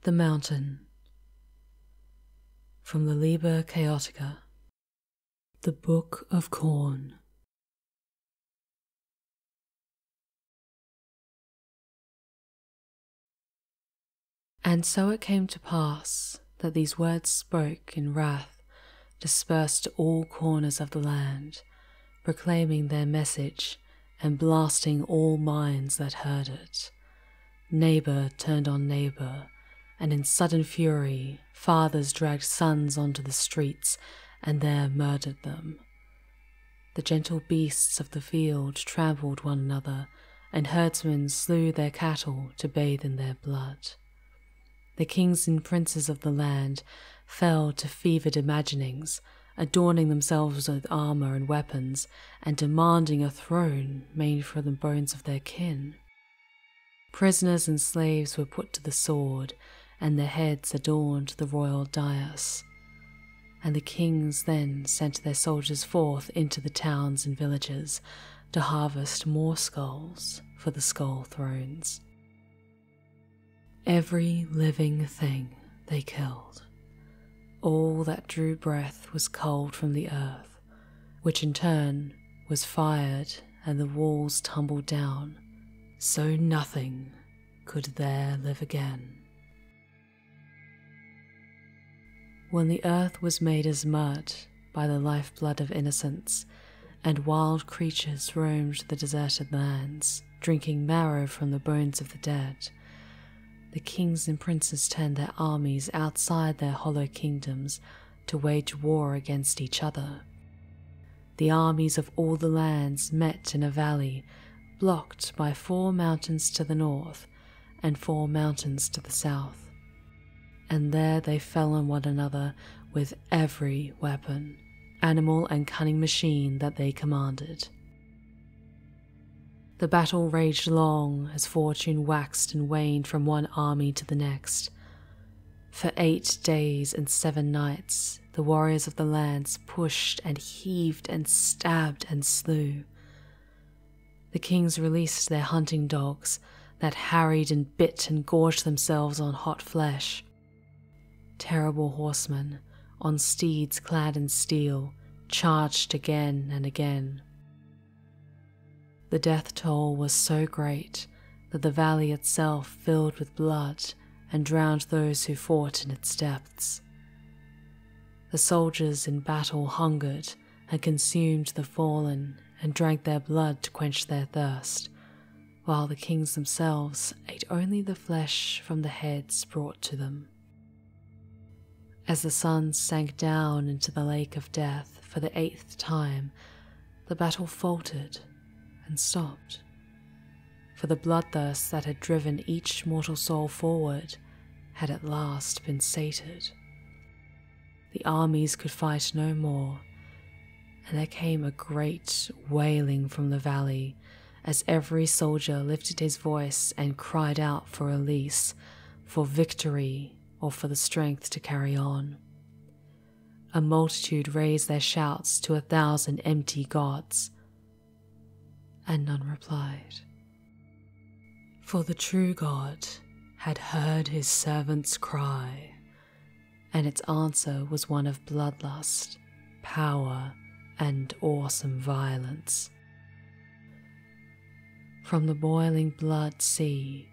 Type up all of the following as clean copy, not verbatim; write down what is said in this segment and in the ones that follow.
The Mountain. From the Liber Chaotica. The Book of Khorne. And so it came to pass that these words spoke in wrath dispersed to all corners of the land, proclaiming their message and blasting all minds that heard it. Neighbour turned on neighbour, and in sudden fury fathers dragged sons onto the streets and there murdered them. The gentle beasts of the field trampled one another, and herdsmen slew their cattle to bathe in their blood. The kings and princes of the land fell to fevered imaginings, adorning themselves with armour and weapons, and demanding a throne made from the bones of their kin. Prisoners and slaves were put to the sword, and their heads adorned the royal dais. And the kings then sent their soldiers forth into the towns and villages to harvest more skulls for the skull thrones. Every living thing they killed. All that drew breath was culled from the earth, which in turn was fired and the walls tumbled down, so nothing could there live again. When the earth was made as mud by the lifeblood of innocents, and wild creatures roamed the deserted lands, drinking marrow from the bones of the dead, the kings and princes turned their armies outside their hollow kingdoms to wage war against each other. The armies of all the lands met in a valley blocked by 4 mountains to the north and 4 mountains to the south, and there they fell on one another with every weapon, animal and cunning machine that they commanded. The battle raged long as fortune waxed and waned from one army to the next. For 8 days and 7 nights the warriors of the lands pushed and heaved and stabbed and slew. The kings released their hunting dogs that harried and bit and gorged themselves on hot flesh. Terrible horsemen, on steeds clad in steel, charged again and again. The death toll was so great that the valley itself filled with blood and drowned those who fought in its depths. The soldiers in battle hungered and consumed the fallen and drank their blood to quench their thirst, while the kings themselves ate only the flesh from the heads brought to them. As the sun sank down into the lake of death for the 8th time, the battle faltered and stopped, for the bloodthirst that had driven each mortal soul forward had at last been sated. The armies could fight no more, and there came a great wailing from the valley as every soldier lifted his voice and cried out for release, for victory, or for the strength to carry on. A multitude raised their shouts to 1,000 empty gods, and none replied. For the true God had heard his servant's cry, and its answer was one of bloodlust, power, and awesome violence. From the boiling blood sea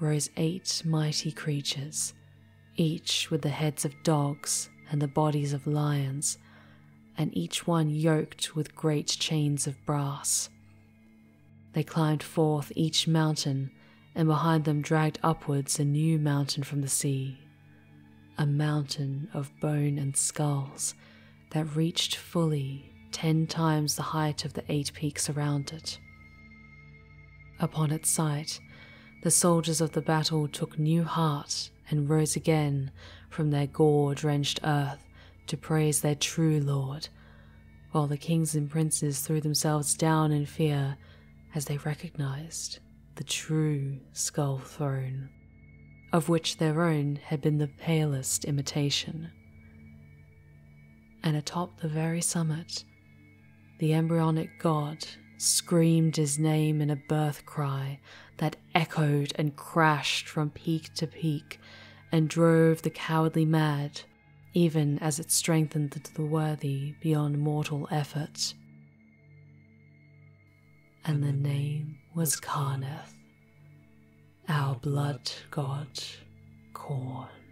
rose 8 mighty creatures, each with the heads of dogs and the bodies of lions, and each one yoked with great chains of brass. They climbed forth each mountain, and behind them dragged upwards a new mountain from the sea, a mountain of bone and skulls that reached fully 10 times the height of the 8 peaks around it. Upon its sight, the soldiers of the battle took new heart and rose again from their gore-drenched earth to praise their true Lord, while the kings and princes threw themselves down in fear as they recognized the true skull throne, of which their own had been the palest imitation. And atop the very summit, the embryonic god screamed his name in a birth cry that echoed and crashed from peak to peak and drove the cowardly mad, even as it strengthened the worthy beyond mortal effort. And the name was Ghonnathan, our blood god, Khorne.